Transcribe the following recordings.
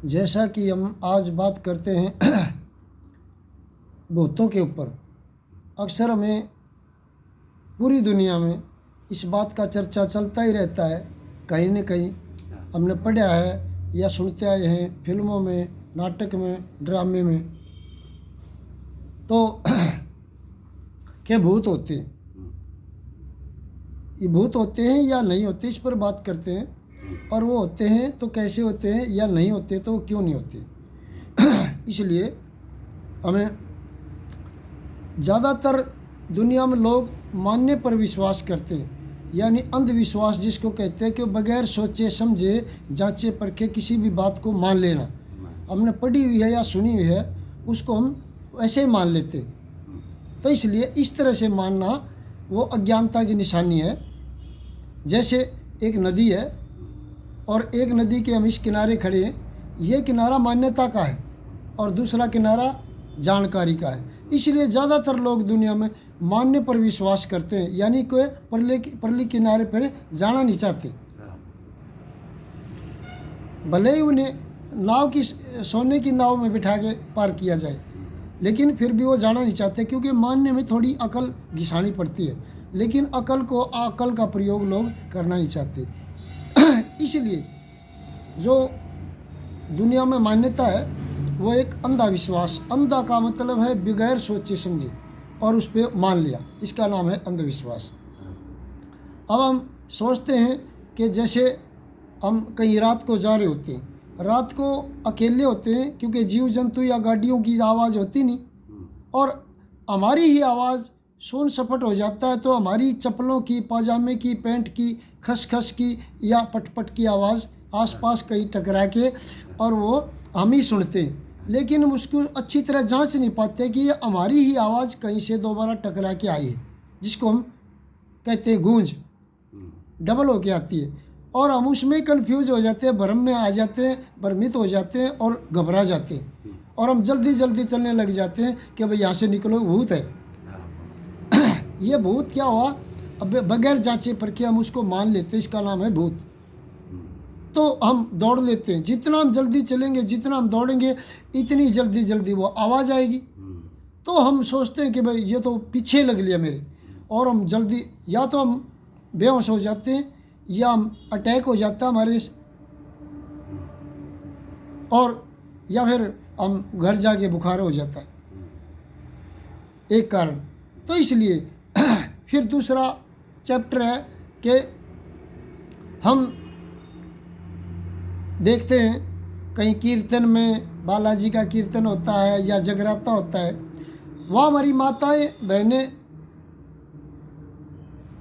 जैसा कि हम आज बात करते हैं भूतों के ऊपर, अक्सर हमें पूरी दुनिया में इस बात का चर्चा चलता ही रहता है। कहीं न कहीं हमने पढ़ा है या सुनते आए हैं फिल्मों में, नाटक में, ड्रामे में, तो के भूत होते हैं। ये भूत होते हैं या नहीं होते, इस पर बात करते हैं। और वो होते हैं तो कैसे होते हैं, या नहीं होते तो क्यों नहीं होते। इसलिए हमें ज़्यादातर दुनिया में लोग मानने पर विश्वास करते हैं, यानी अंधविश्वास जिसको कहते हैं कि बगैर सोचे समझे जांचे परखे किसी भी बात को मान लेना। हमने पढ़ी हुई है या सुनी हुई है उसको हम ऐसे ही मान लेते हैं। तो इसलिए इस तरह से मानना वो अज्ञानता की निशानी है। जैसे एक नदी है और एक नदी के हम इस किनारे खड़े हैं, ये किनारा मान्यता का है और दूसरा किनारा जानकारी का है। इसलिए ज़्यादातर लोग दुनिया में मानने पर विश्वास करते हैं, यानी कोई परली किनारे पर जाना नहीं चाहते। भले ही उन्हें नाव की सोने की नाव में बिठा के पार किया जाए, लेकिन फिर भी वो जाना नहीं चाहते, क्योंकि मानने में थोड़ी अकल घिसानी पड़ती है। लेकिन अकल का प्रयोग लोग करना नहीं चाहते। इसलिए जो दुनिया में मान्यता है वो एक अंधा विश्वास, अंधा का मतलब है बगैर सोचे समझे और उस पर मान लिया, इसका नाम है अंधविश्वास। अब हम सोचते हैं कि जैसे हम कहीं रात को जा रहे होते हैं, रात को अकेले होते हैं, क्योंकि जीव जंतु या गाड़ियों की आवाज़ होती नहीं, और हमारी ही आवाज़ शोर सपट हो जाता है, तो हमारी चप्पलों की, पाजामे की, पैंट की, खसखस की या पटपट की आवाज़ आसपास कहीं टकरा के, और वो हम ही सुनते हैं। लेकिन हम उसको अच्छी तरह जांच नहीं पाते कि ये हमारी ही आवाज़ कहीं से दोबारा टकरा के आई है, जिसको हम कहते हैं गूंज, डबल होके आती है। और हम उसमें कंफ्यूज हो जाते हैं, भ्रम में आ जाते हैं, भ्रमित हो जाते हैं और घबरा जाते हैं, और हम जल्दी जल्दी चलने लग जाते हैं कि भाई यहाँ से निकलो, भूत है। ये भूत क्या हुआ, अब बगैर जांचे परखे हम उसको मान लेते हैं, इसका नाम है भूत। तो हम दौड़ लेते हैं, जितना हम जल्दी चलेंगे, जितना हम दौड़ेंगे, इतनी जल्दी वो आवाज़ आएगी। तो हम सोचते हैं कि भाई ये तो पीछे लग लिया मेरे, और हम जल्दी या तो हम बेहोश हो जाते हैं या हम अटैक हो जाता है हमारे, और या फिर हम घर जाके बुखार हो जाता है, एक कारण। तो इसलिए फिर दूसरा चैप्टर है कि हम देखते हैं कहीं कीर्तन में, बालाजी का कीर्तन होता है या जगराता होता है, वहाँ हमारी माताएं बहनें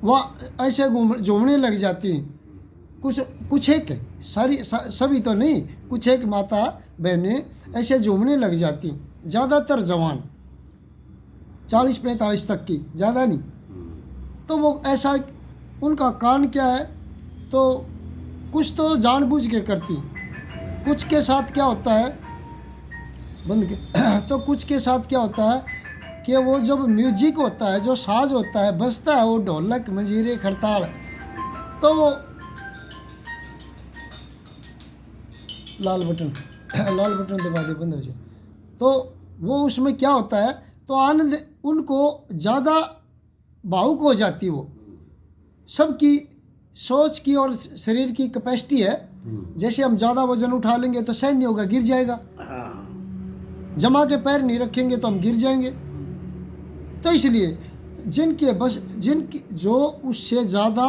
वहाँ ऐसे झूमने लग जाती हैं। कुछ एक सभी तो नहीं, कुछ एक माता बहनें ऐसे झूमने लग जाती, ज़्यादातर जवान 40-45 तक की, ज़्यादा नहीं। तो वो ऐसा, उनका कारण क्या है, तो कुछ तो जानबूझ के करती, कुछ के साथ क्या होता है बंद के तो कुछ के साथ क्या होता है कि वो जब म्यूजिक होता है, जो साज होता है, बजता है, वो ढोलक, मंजीरे, खड़ताल, तो वो लाल बटन दबा दे, बंद हो जाए। तो वो उसमें क्या होता है, तो आनंद, उनको ज़्यादा भावुक हो जाती, वो सबकी सोच की और शरीर की कैपेसिटी है। जैसे हम ज़्यादा वजन उठा लेंगे तो सहन नहीं होगा, गिर जाएगा, जमा के पैर नहीं रखेंगे तो हम गिर जाएंगे। तो इसलिए जिनकी जो उससे ज़्यादा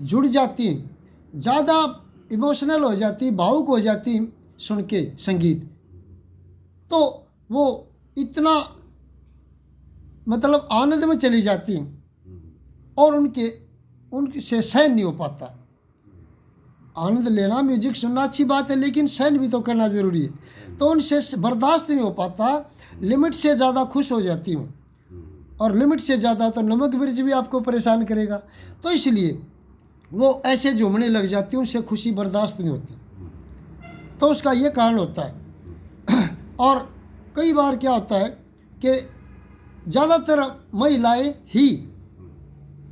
जुड़ जाती, ज़्यादा इमोशनल हो जाती, भावुक हो जाती सुन के संगीत, तो वो इतना मतलब आनंद में चली जाती और उनसे सहन नहीं हो पाता। आनंद लेना, म्यूजिक सुनना अच्छी बात है, लेकिन सहन भी तो करना ज़रूरी है। तो उनसे बर्दाश्त नहीं हो पाता, लिमिट से ज़्यादा खुश हो जाती हूँ, और लिमिट से ज़्यादा तो नमक मिर्च भी आपको परेशान करेगा। तो इसलिए वो ऐसे झूमने लग जाती, उनसे खुशी बर्दाश्त नहीं होती। तो उसका ये कारण होता है। और कई बार क्या होता है कि ज़्यादातर महिलाएं ही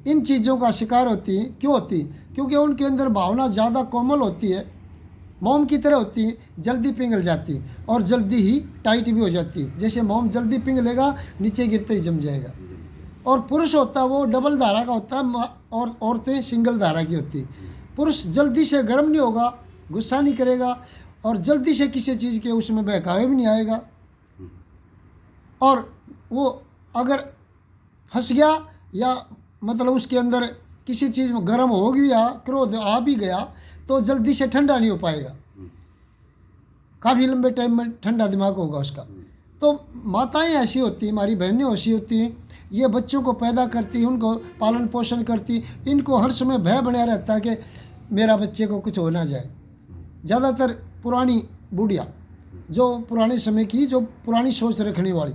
इन चीज़ों का शिकार होती हैं। क्यों होती? क्योंकि उनके अंदर भावना ज़्यादा कोमल होती है, मोम की तरह होती है, जल्दी पिघल जाती है और जल्दी ही टाइट भी हो जाती है। जैसे मोम जल्दी पिघलेगा, नीचे गिरते ही जम जाएगा। और पुरुष होता है वो डबल धारा का होता है और औरतें सिंगल धारा की होती है। पुरुष जल्दी से गर्म नहीं होगा, गुस्सा नहीं करेगा और जल्दी से किसी चीज़ के उसमें बहकावे भी नहीं आएगा। और वो अगर फंस गया या मतलब उसके अंदर किसी चीज़ में गर्म हो गया, क्रोध आ भी गया, तो जल्दी से ठंडा नहीं हो पाएगा, काफ़ी लंबे टाइम में ठंडा दिमाग होगा उसका। तो माताएं ऐसी होती हैं, हमारी बहनें ऐसी होती हैं, ये बच्चों को पैदा करती हैं, उनको पालन पोषण करती, इनको हर समय भय बना रहता है कि मेरा बच्चे को कुछ हो ना जाए। ज़्यादातर पुरानी बूढ़िया जो पुराने समय की, जो पुरानी सोच रखने वाली,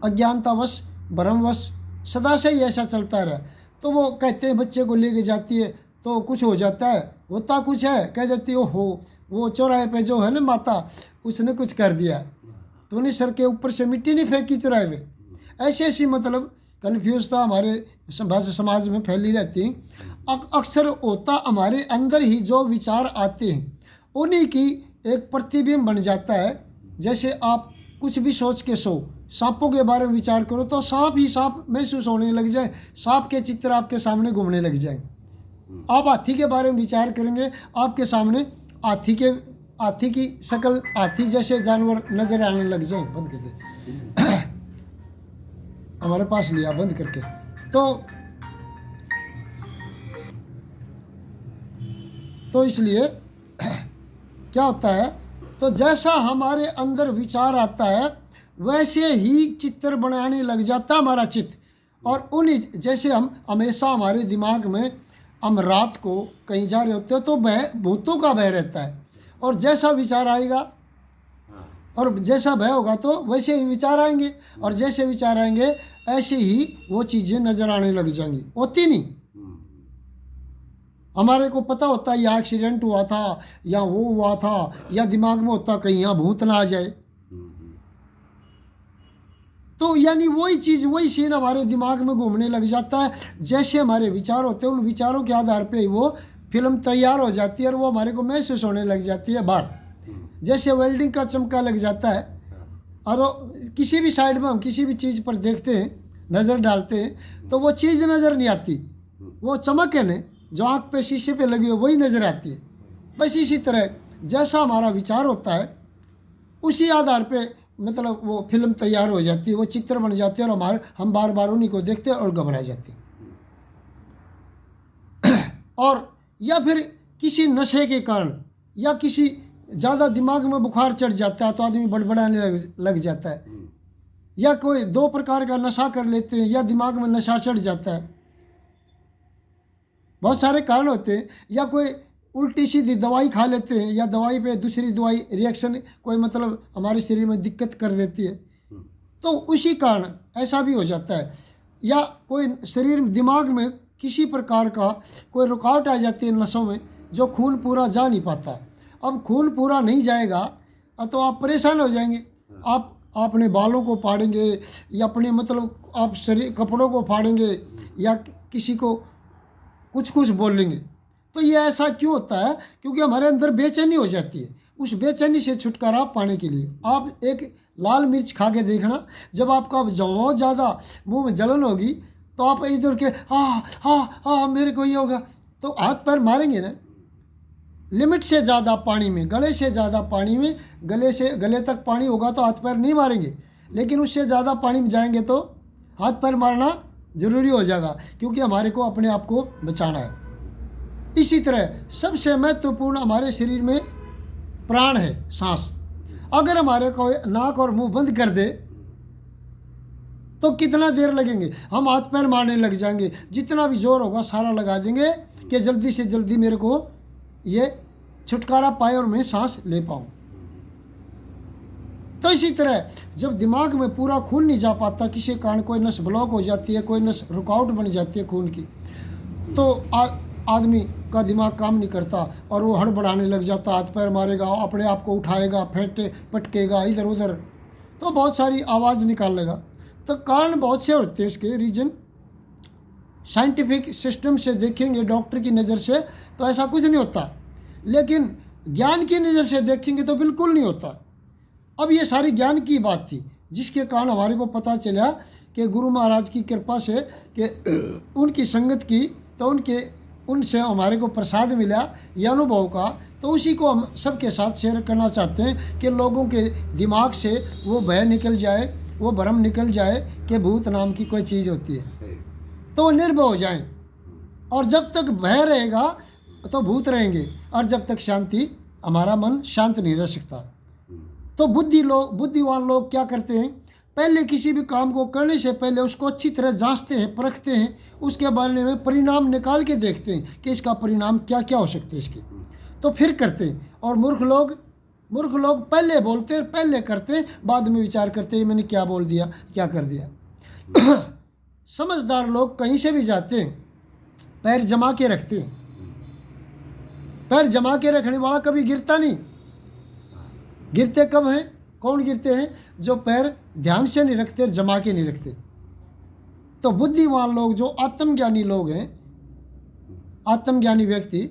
अज्ञानतावश भ्रमवश सदा से ही ऐसा चलता रहा, तो वो कहते हैं बच्चे को लेके जाती है तो कुछ हो जाता है, होता कुछ है, कह देती हो वो चौराहे पे जो है ना माता, उसने कुछ कर दिया, तो उन्हें सर के ऊपर से मिट्टी नहीं फेंकी चौराहे पे। ऐसी ऐसी मतलब कन्फ्यूजता हमारे समाज में फैली रहती है। अक्सर होता हमारे अंदर ही जो विचार आते हैं उन्हीं की एक प्रतिबिंब बन जाता है। जैसे आप कुछ भी सोच के सांपों के बारे में विचार करो तो सांप ही सांप महसूस होने लग जाए, सांप के चित्र आपके सामने घूमने लग जाए। आप हाथी के बारे में विचार करेंगे, आपके सामने हाथी की शक्ल, हाथी जैसे जानवर नजर आने लग जाए। बंद करके हमारे पास लिया बंद करके। तो इसलिए क्या होता है, तो जैसा हमारे अंदर विचार आता है वैसे ही चित्र बनाने लग जाता हमारा चित्त। और उन्हीं जैसे हम हमेशा हमारे दिमाग में, हम रात को कहीं जा रहे होते हो तो भूतों का भय रहता है, और जैसा विचार आएगा और जैसा भय होगा तो वैसे ही विचार आएंगे, और जैसे विचार आएंगे ऐसे ही वो चीज़ें नज़र आने लग जाएंगी। होती नहीं, हमारे को पता होता है या एक्सीडेंट हुआ था या वो हुआ था, या दिमाग में होता कहीं यहाँ भूत ना आ जाए, तो यानी वही चीज़, वही सीन हमारे दिमाग में घूमने लग जाता है। जैसे हमारे विचार होते हैं, उन विचारों के आधार पे ही वो फिल्म तैयार हो जाती है और वो हमारे को महसूस होने लग जाती है बाहर। जैसे वेल्डिंग का चमका लग जाता है, और किसी भी साइड में हम किसी भी चीज़ पर देखते हैं, नज़र डालते हैं, तो वो चीज़ नज़र नहीं आती, वो चमक है न जो आँख पे शीशे पे लगी हो वही नज़र आती है। बस इसी तरह जैसा हमारा विचार होता है उसी आधार पे मतलब वो फिल्म तैयार हो जाती है, वो चित्र बन जाते हैं, और हम बार बार उन्हीं को देखते हैं और घबरा जाते हैं। और या फिर किसी नशे के कारण या किसी ज़्यादा दिमाग में बुखार चढ़ जाता है तो आदमी बड़बड़ाने लग जाता है, या कोई 2 प्रकार का नशा कर लेते हैं या दिमाग में नशा चढ़ जाता है। बहुत सारे कारण होते हैं, या कोई उल्टी सीधी दवाई खा लेते हैं, या दवाई पे दूसरी दवाई रिएक्शन कोई मतलब हमारे शरीर में दिक्कत कर देती है, तो उसी कारण ऐसा भी हो जाता है। या कोई शरीर दिमाग में किसी प्रकार का कोई रुकावट आ जाती है नसों में, जो खून पूरा जा नहीं पाता। अब खून पूरा नहीं जाएगा तो आप परेशान हो जाएंगे, आप अपने बालों को फाड़ेंगे या अपने मतलब आप शरीर कपड़ों को फाड़ेंगे या किसी को कुछ बोलेंगे। तो ये ऐसा क्यों होता है? क्योंकि हमारे अंदर बेचैनी हो जाती है। उस बेचैनी से छुटकारा पाने के लिए आप एक लाल मिर्च खा के देखना, जब आपका बहुत ज़्यादा मुंह में जलन होगी तो आप इधर के हाँ मेरे को ये होगा, तो हाथ पैर मारेंगे ना। लिमिट से ज़्यादा पानी में, गले से ज़्यादा पानी में, गले तक पानी होगा तो हाथ पैर नहीं मारेंगे, लेकिन उससे ज़्यादा पानी में जाएंगे तो हाथ पैर मारना ज़रूरी हो जाएगा, क्योंकि हमारे को अपने आप को बचाना है। इसी तरह सबसे महत्वपूर्ण हमारे शरीर में प्राण है, सांस। अगर हमारे को नाक और मुंह बंद कर दे तो कितना देर लगेंगे, हम हाथ पैर मारने लग जाएंगे, जितना भी जोर होगा सारा लगा देंगे कि जल्दी से जल्दी मेरे को ये छुटकारा पाए और मैं सांस ले पाऊँ। तो इसी तरह जब दिमाग में पूरा खून नहीं जा पाता, किसी कारण कोई नस ब्लॉक हो जाती है, कोई नस रुकावट बन जाती है खून की, तो आदमी का दिमाग काम नहीं करता और वो हड़बड़ाने लग जाता, हाथ पैर मारेगा, अपने आप को उठाएगा, फेंटे पटकेगा इधर उधर, तो बहुत सारी आवाज़ निकालेगा। तो कारण बहुत से होते हैं इसके रीजन। साइंटिफिक सिस्टम से देखेंगे, डॉक्टर की नज़र से तो ऐसा कुछ नहीं होता, लेकिन ज्ञान की नज़र से देखेंगे तो बिल्कुल नहीं होता। अब ये सारी ज्ञान की बात थी, जिसके कारण हमारे को पता चला कि गुरु महाराज की कृपा से कि उनकी संगत की तो उनसे हमारे को प्रसाद मिला ये अनुभव का, तो उसी को हम सबके साथ शेयर करना चाहते हैं कि लोगों के दिमाग से वो भय निकल जाए, वो भ्रम निकल जाए कि भूत नाम की कोई चीज़ होती है, तो वो निर्भय हो जाएं। और जब तक भय रहेगा तो भूत रहेंगे, और जब तक शांति, हमारा मन शांत नहीं रह सकता। तो बुद्धिवान लोग क्या करते हैं, पहले किसी भी काम को करने से पहले उसको अच्छी तरह जांचते हैं, परखते हैं, उसके बारे में परिणाम निकाल के देखते हैं कि इसका परिणाम क्या क्या हो सकते हैं इसके, तो फिर करते हैं। और मूर्ख लोग पहले बोलते हैं, पहले करते हैं, बाद में विचार करते हैं मैंने क्या बोल दिया, क्या कर दिया। समझदार लोग कहीं से भी जाते हैं पैर जमा के रखते हैं। पैर जमा के रखने वाला कभी गिरता नहीं। गिरते कब हैं, कौन गिरते हैं, जो पैर ध्यान से नहीं रखते, जमा के नहीं रखते। तो बुद्धिमान लोग, जो आत्मज्ञानी लोग हैं, आत्मज्ञानी व्यक्ति,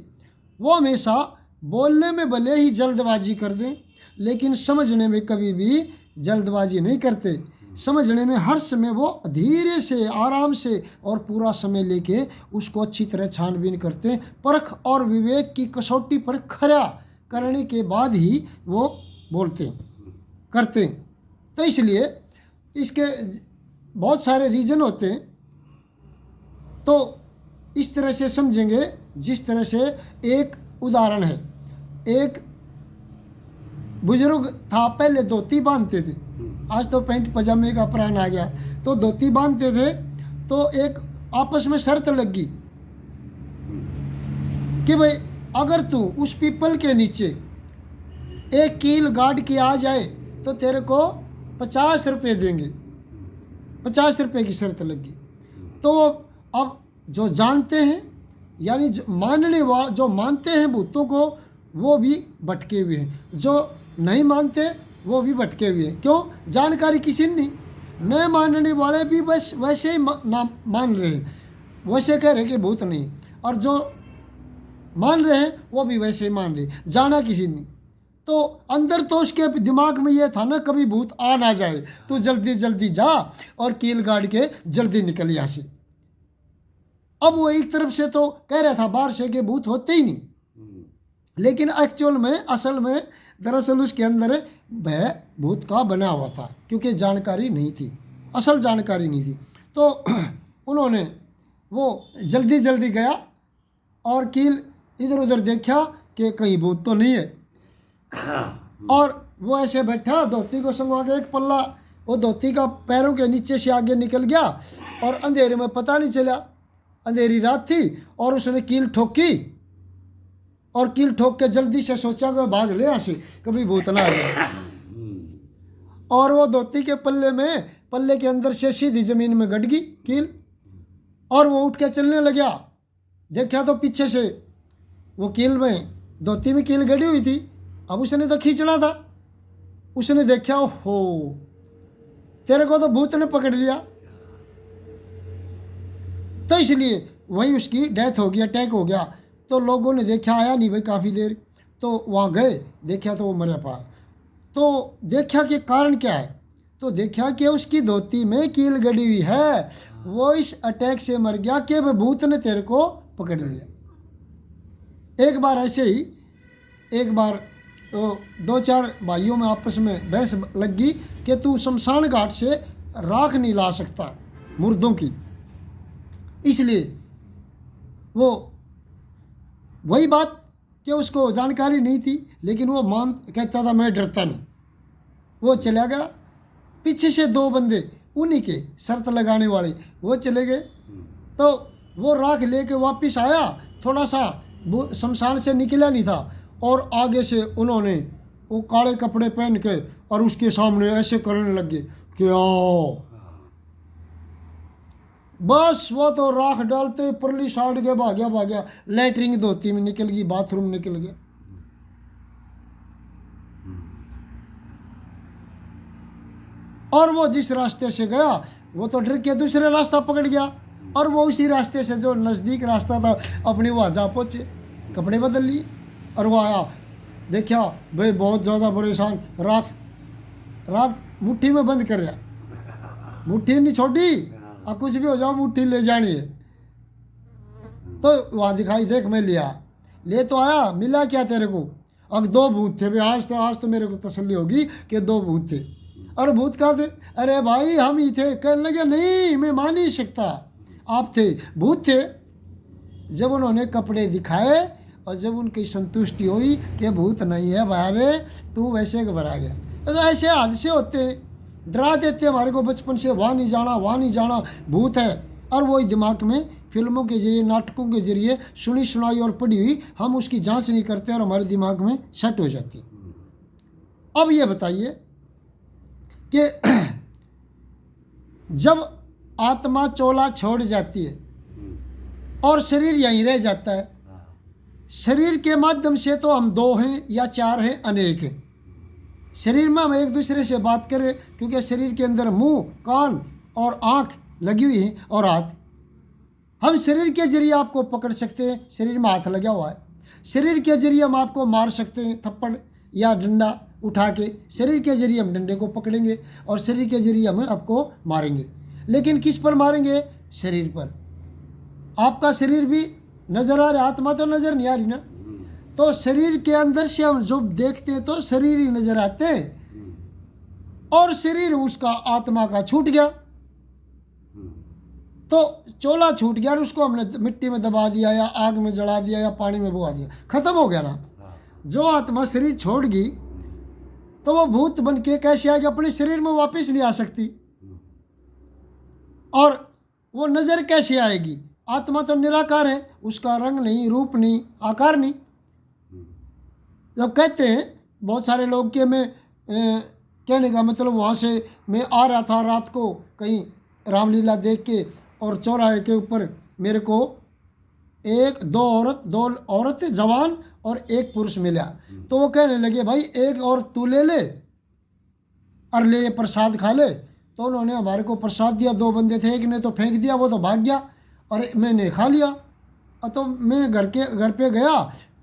वो हमेशा बोलने में भले ही जल्दबाजी कर दें, लेकिन समझने में कभी भी जल्दबाजी नहीं करते। समझने में हर समय वो धीरे से, आराम से और पूरा समय लेके उसको अच्छी तरह छानबीन करते हैं। परख और विवेक की कसौटी पर खरा करने के बाद ही वो बोलते हैं, करते हैं। तो इसलिए इसके बहुत सारे रीज़न होते हैं। तो इस तरह से समझेंगे, जिस तरह से एक उदाहरण है, एक बुजुर्ग था, पहले धोती बांधते थे, आज तो पैंट पजामे का प्राण आ गया। तो धोती बांधते थे, तो एक आपस में शर्त लगी कि भाई अगर तू उस पीपल के नीचे एक कील गाड़ के आ जाए तो तेरे को 50 रुपये देंगे। 50 रुपये की शर्त लगी। तो अब जो जानते हैं, यानी जो मानते हैं भूतों को, वो भी भटके हुए हैं, जो नहीं मानते वो भी भटके हुए हैं। क्यों? जानकारी किसी ने नहीं। न मानने वाले भी बस वैसे ही मान रहे हैं, वैसे कह रहे कि भूत नहीं, और जो मान रहे हैं वो भी वैसे ही मान रहे, जाना किसी ने। तो अंदर तो उसके दिमाग में ये था ना, कभी भूत आ ना जाए, तो जल्दी जल्दी जा और कील गाड़ के जल्दी निकल यहाँ से। अब वो एक तरफ से तो कह रहा था बाहर से कि भूत होते ही नहीं, लेकिन एक्चुअल में, असल में, दरअसल उसके अंदर भय भूत का बना हुआ था, क्योंकि जानकारी नहीं थी, असल जानकारी नहीं थी। तो उन्होंने वो जल्दी जल्दी गया और कील इधर उधर देखा कि कहीं भूत तो नहीं है, और वो ऐसे बैठा, धोती को संगवा के एक पल्ला वो धोती का पैरों के नीचे से आगे निकल गया, और अंधेरे में पता नहीं चला, अंधेरी रात थी, और उसने कील ठोकी, और कील ठोक के जल्दी से सोचा कि भाग ले यहाँ से, कभी भूत ना आ जाए। और वो धोती के पल्ले के अंदर से सीधी जमीन में गड़ गई कील, और वो उठ के चलने लगा। देखा तो पीछे से वो कील में, धोती में कील गड़ी हुई थी। अब उसने तो खींचना था, उसने देखा, हो तेरे को तो भूत ने पकड़ लिया। तो इसलिए वहीं उसकी डेथ हो गई, अटैक हो गया। तो लोगों ने देखा, आया नहीं भाई काफ़ी देर, तो वहाँ गए, देखा तो वो मरा पड़ा। तो देखा कि कारण क्या है, तो देखा कि उसकी धोती में कील गड़ी हुई है, वो इस अटैक से मर गया कि भूत ने तेरे को पकड़ लिया। एक बार ऐसे ही, एक बार तो 2-4 भाइयों में आपस में बहस लग गई कि तू शमशान घाट से राख नहीं ला सकता मुर्दों की, इसलिए वो वही बात कि उसको जानकारी नहीं थी, लेकिन वो कहता था मैं डरता नहीं। वो चला गया, पीछे से 2 बंदे उन्हीं के शर्त लगाने वाले वो चले गए। तो वो राख लेके वापस आया, थोड़ा सा शमशान से निकला नहीं था, और आगे से उन्होंने वो काले कपड़े पहन के और उसके सामने ऐसे करने लगे कि आओ। बस वो तो राख डालते परली साइड के भाग्या, लैटरिन धोती में निकल गई, बाथरूम निकल गया। और वो जिस रास्ते से गया वो तो डर के दूसरे रास्ता पकड़ गया, और वो उसी रास्ते से जो नज़दीक रास्ता था अपने वहाँ जा पहुँचे, कपड़े बदल लिए और वो आया। देखा भाई बहुत ज़्यादा परेशान, राख राख मुट्ठी में बंद कर रहा, मुट्ठी नहीं छोड़ी, अब कुछ भी हो जाओ मुट्ठी ले जानी है। तो वहाँ दिखाई, देख मैं लिया, ले तो आया, मिला क्या तेरे को? अब 2 भूत थे भाई, आज तो मेरे को तसल्ली होगी कि 2 भूत थे। और भूत कहाँ थे? अरे भाई हम ही थे। कहने लगे नहीं मैं मान नहीं सकता, आप थे, भूत थे। जब उन्होंने कपड़े दिखाए और जब उनकी संतुष्टि हुई कि भूत नहीं है बाहर, तू वैसे घबरा गया। तो ऐसे हादसे होते हैं, डरा देते हमारे को बचपन से, वहाँ नहीं जाना, वहाँ नहीं जाना, भूत है। और वही दिमाग में फिल्मों के जरिए, नाटकों के जरिए सुनी सुनाई और पढ़ी हुई हम उसकी जांच नहीं करते और हमारे दिमाग में सेट हो जाती। अब ये बताइए कि जब आत्मा चोला छोड़ जाती है और शरीर यहीं रह जाता है, शरीर के माध्यम से तो हम 2 हैं या 4 हैं, अनेक हैं। शरीर में हम एक दूसरे से बात करें, क्योंकि शरीर के अंदर मुंह, कान और आँख लगी हुई है और हाथ। हम शरीर के जरिए आपको पकड़ सकते हैं, शरीर में हाथ लगा हुआ है। शरीर के जरिए हम आपको मार सकते हैं, थप्पड़ या डंडा उठा के शरीर के जरिए हम डंडे को पकड़ेंगे और शरीर के जरिए हम आपको मारेंगे। लेकिन किस पर मारेंगे? शरीर पर। आपका शरीर भी नज़र आ रहा है, आत्मा तो नज़र नहीं आ रही ना। तो शरीर के अंदर से हम जो देखते हैं तो शरीर ही नज़र आते हैं और शरीर उसका आत्मा का छूट गया, तो चोला छूट गया और उसको हमने मिट्टी में दबा दिया या आग में जला दिया या पानी में बुआ दिया, खत्म हो गया ना। जो आत्मा शरीर छोड़ गई तो वो भूत बन के कैसे आएगी? अपने शरीर में वापस नहीं आ सकती। और वो नज़र कैसे आएगी? आत्मा तो निराकार है, उसका रंग नहीं, रूप नहीं, आकार नहीं। जब कहते हैं बहुत सारे लोग कि मैं कहने का मतलब वहाँ से मैं आ रहा था रात को कहीं रामलीला देख के और चौराहे के ऊपर मेरे को 2 औरत जवान और 1 पुरुष मिला, तो वो कहने लगे भाई एक और तू ले ले और ले प्रसाद खा ले। तो उन्होंने हमारे को प्रसाद दिया, 2 बंदे थे, एक ने तो फेंक दिया, वो तो भाग गया और मैंने खा लिया। और तो मैं घर पे गया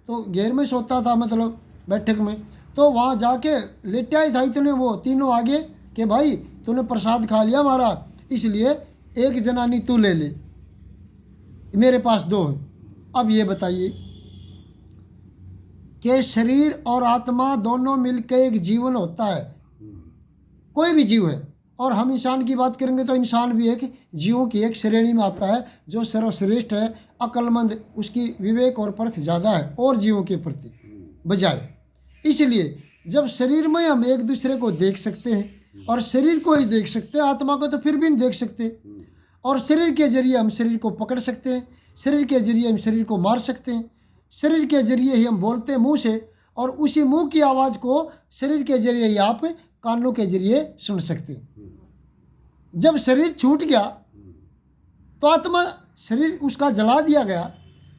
तो घेर में सोता था, मतलब बैठक में, तो वहाँ जाके लेटा ही था, इतने वो तीनों आगे कि भाई तूने प्रसाद खा लिया हमारा, इसलिए 1 जनानी तू ले ले, मेरे पास 2 है। अब ये बताइए कि शरीर और आत्मा दोनों मिलकर एक जीवन होता है, कोई भी जीव है। और हम इंसान की बात करेंगे तो इंसान भी एक जीवों की एक श्रेणी में आता है जो सर्वश्रेष्ठ है, अक्लमंद, उसकी विवेक और परख ज़्यादा है और जीवों के प्रति बजाय। इसलिए जब शरीर में हम एक दूसरे को देख सकते हैं और शरीर को ही देख सकते हैं, आत्मा को तो फिर भी नहीं देख सकते। और शरीर के जरिए हम शरीर को पकड़ सकते हैं, शरीर के जरिए हम शरीर को मार सकते हैं, शरीर के जरिए ही हम बोलते हैं मुंह से, और उसी मुंह की आवाज़ को शरीर के जरिए ही आप कानों के जरिए सुन सकते हैं। जब शरीर छूट गया तो आत्मा, शरीर उसका जला दिया गया,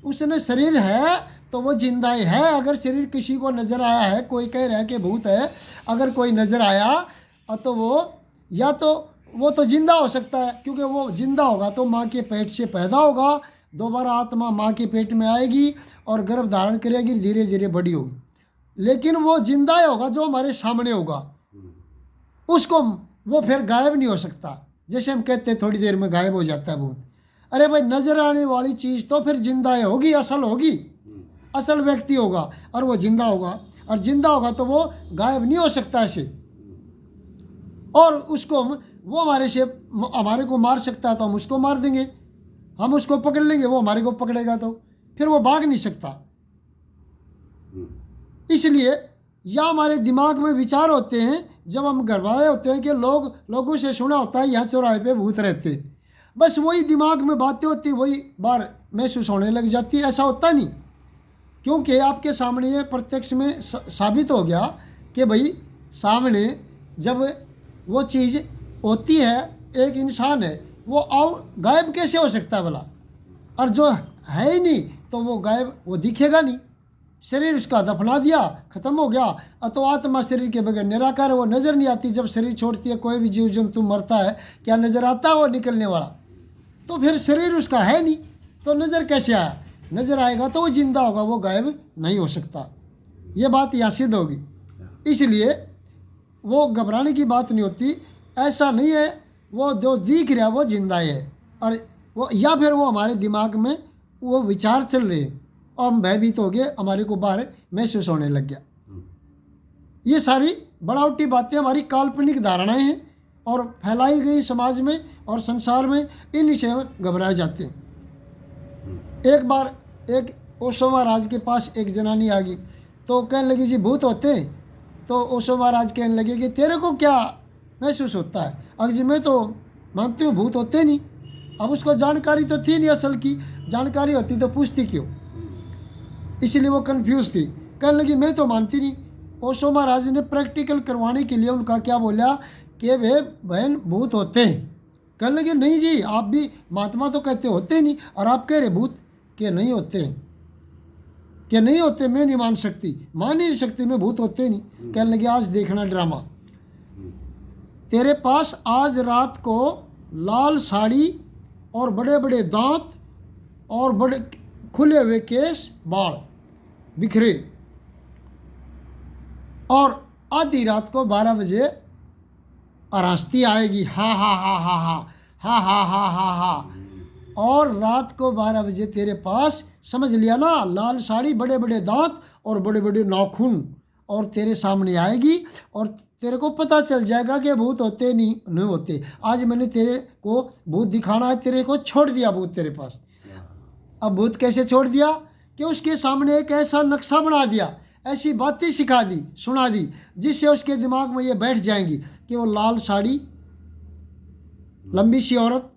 उसने शरीर है तो वो जिंदा ही है। अगर शरीर किसी को नज़र आया है, कोई कह रहा है कि भूत है, अगर कोई नज़र आया तो वो या तो वो तो जिंदा हो सकता है, क्योंकि वो जिंदा होगा तो माँ के पेट से पैदा होगा, दोबारा आत्मा माँ के पेट में आएगी और गर्भ धारण करेगी, धीरे धीरे बड़ी होगी। लेकिन वो जिंदा ही होगा जो हमारे सामने होगा, उसको वो फिर गायब नहीं हो सकता। जैसे हम कहते हैं थोड़ी देर में गायब हो जाता है भूत। अरे भाई नजर आने वाली चीज़ तो फिर जिंदा होगी, असल होगी, असल व्यक्ति होगा और वो जिंदा होगा, और जिंदा होगा तो वो गायब नहीं हो सकता ऐसे। और उसको वो हमारे को मार सकता है तो हम उसको मार देंगे, हम उसको पकड़ लेंगे, वो हमारे को पकड़ेगा तो फिर वो भाग नहीं सकता। इसलिए या हमारे दिमाग में विचार होते हैं जब हम घबराए होते हैं कि लोगों से सुना होता है यहाँ चौराहे पे भूत रहते, बस वही दिमाग में बातें होती, वही बार महसूस होने लग जाती है। ऐसा होता नहीं, क्योंकि आपके सामने ये प्रत्यक्ष में साबित हो गया कि भाई सामने जब वो चीज़ होती है, एक इंसान है, वो गायब कैसे हो सकता है भला? और जो है ही नहीं तो वो गायब, वो दिखेगा नहीं। शरीर उसका दफना दिया, ख़त्म हो गया। तो आत्मा शरीर के बगैर निराकार है, वो नज़र नहीं आती। जब शरीर छोड़ती है, कोई भी जीव जंतु मरता है, क्या नज़र आता है वो निकलने वाला? तो फिर शरीर उसका है नहीं तो नज़र कैसे आया? नज़र आएगा तो वो जिंदा होगा, वो गायब नहीं हो सकता। ये बात यहाँ सिद्ध होगी। इसलिए वो घबराने की बात नहीं होती। ऐसा नहीं है, वो जो दिख रहा है वो जिंदा है, और वो या फिर वो हमारे दिमाग में वो विचार चल रहे हैं और हम भयभीत हो गए, हमारे को बाहर महसूस होने लग गया। ये सारी बनावटी बातें हमारी काल्पनिक धारणाएं हैं और फैलाई गई समाज में और संसार में, इन से घबराए जाते हैं। एक बार एक ओशो महाराज के पास एक जनानी आ गई, तो कहने लगी जी भूत होते हैं। तो ओशो महाराज कहने लगे कि तेरे को क्या महसूस होता है? अगर जी मैं तो मानती हूँ भूत होते नहीं। अब उसको जानकारी तो थी नहीं, असल की जानकारी होती तो पूछती क्यों, इसलिए वो कंफ्यूज थी। कहने लगी मैं तो मानती नहीं। ओशो महाराज ने प्रैक्टिकल करवाने के लिए उनका क्या बोला कि वे बहन भूत होते हैं। कहने लगे नहीं जी, आप भी महात्मा तो कहते होते नहीं, और आप कह रहे भूत के नहीं होते हैं, कि नहीं होते। मैं नहीं मान सकती, मान ही नहीं सकती मैं, भूत होते नहीं। कहने लगे आज देखना ड्रामा, तेरे पास आज रात को लाल साड़ी और बड़े बड़े दांत और बड़े खुले हुए केस, बाल बिखरे, और आधी रात को 12 बजे अरास्ती आएगी, हा हा हा हा हा हा हा हा हा हा, और रात को 12 बजे तेरे पास, समझ लिया ना, लाल साड़ी, बड़े बड़े दांत और बड़े बड़े नाखून, और तेरे सामने आएगी और तेरे को पता चल जाएगा कि भूत होते नहीं होते। आज मैंने तेरे को भूत दिखाना है, तेरे को छोड़ दिया भूत तेरे पास। अब भूत कैसे छोड़ दिया कि उसके सामने एक ऐसा नक्शा बना दिया, ऐसी बातें सिखा दी, सुना दी, जिससे उसके दिमाग में ये बैठ जाएंगी कि वो लाल साड़ी, लंबी सी औरत,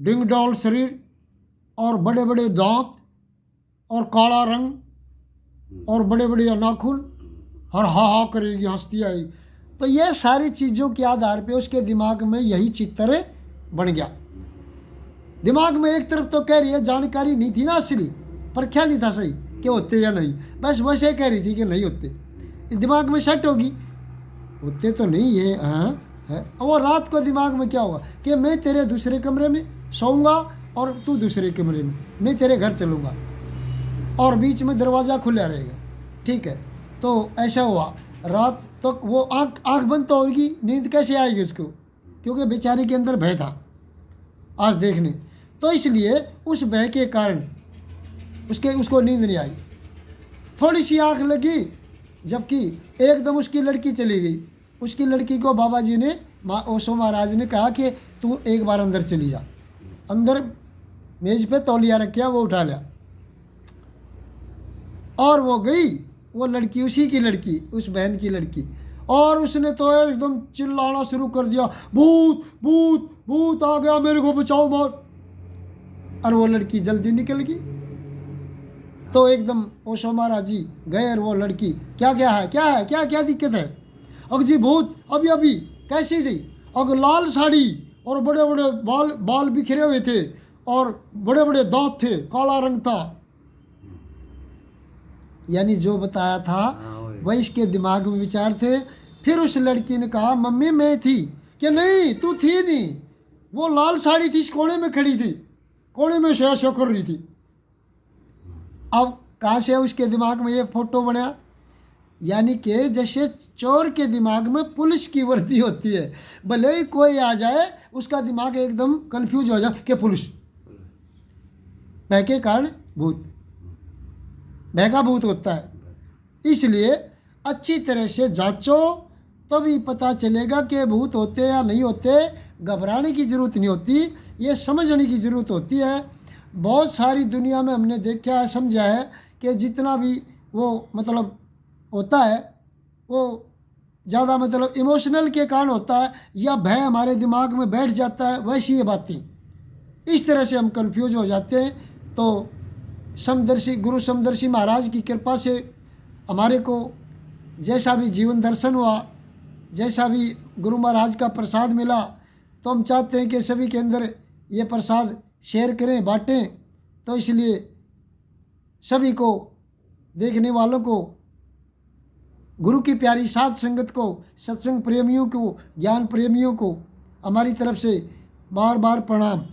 डिंग डॉल शरीर और बड़े बड़े दांत और काला रंग और बड़े बड़े नाखून, और हा हा करेगी, हंसती आई। तो ये सारी चीज़ों के आधार पे उसके दिमाग में यही चित्र बन गया। दिमाग में एक तरफ तो कह रही है जानकारी नहीं थी ना असली, पर क्या नहीं था सही कि होते या नहीं, बस वैसे कह रही थी कि नहीं होते। दिमाग में सेट होगी, होते तो नहीं ये, हाँ है। और रात को दिमाग में क्या हुआ कि मैं तेरे दूसरे कमरे में सोऊंगा और तू दूसरे कमरे में, मैं तेरे घर चलूँगा और बीच में दरवाज़ा खुला रहेगा, ठीक है। तो ऐसा हुआ, रात तो वो आँख बंद तो होगी, नींद कैसे आएगी उसको, क्योंकि बेचारे के अंदर भय था आज देखने। तो इसलिए उस भय के कारण उसको नींद नहीं आई। थोड़ी सी आँख लगी, जबकि एकदम उसकी लड़की चली गई। उसकी लड़की को बाबा जी ने, ओशो महाराज ने कहा कि तू एक बार अंदर चली जा। अंदर मेज पे तौलिया रखा, वो उठा लिया और वो गई, वो लड़की उसी की लड़की, उस बहन की लड़की, और उसने तो एकदम चिल्लाना शुरू कर दिया, भूत भूत भूत आ गया, मेरे को बचाओ मत। और वो लड़की जल्दी निकल गई। तो एकदम ओशो महाराज जी गए, और वो लड़की क्या क्या है, क्या है, क्या क्या दिक्कत है? अगर जी भूत अभी अभी कैसी थी? अगर लाल साड़ी और बड़े बड़े बाल बिखरे हुए थे और बड़े बड़े दांत थे, काला रंग था। यानी जो बताया था वही इसके दिमाग में विचार थे। फिर उस लड़की ने कहा मम्मी मैं थी, कि नहीं तू थी नहीं, वो लाल साड़ी थी, इस कोने में खड़ी थी, कोने में शो कर रही थी। अब कहाँ से उसके दिमाग में ये फोटो बना? यानी कि जैसे चोर के दिमाग में पुलिस की वर्दी होती है, भले ही कोई आ जाए उसका दिमाग एकदम कंफ्यूज हो जाए कि पुलिस, भय के कारण भूत, भय का भूत होता है। इसलिए अच्छी तरह से जांचो, तभी पता चलेगा कि भूत होते या नहीं होते। घबराने की ज़रूरत नहीं होती, ये समझने की ज़रूरत होती है। बहुत सारी दुनिया में हमने देखा है, समझा है कि जितना भी वो मतलब होता है वो ज़्यादा मतलब इमोशनल के कारण होता है, या भय हमारे दिमाग में बैठ जाता है। वैसी ये बातें, इस तरह से हम कंफ्यूज हो जाते हैं। तो समदर्शी गुरु समदर्शी महाराज की कृपा से हमारे को जैसा भी जीवन दर्शन हुआ, जैसा भी गुरु महाराज का प्रसाद मिला, तो हम चाहते हैं कि सभी के अंदर ये प्रसाद शेयर करें, बांटें। तो इसलिए सभी को, देखने वालों को, गुरु की प्यारी साध संगत को, सत्संग प्रेमियों को, ज्ञान प्रेमियों को हमारी तरफ से बार बार प्रणाम।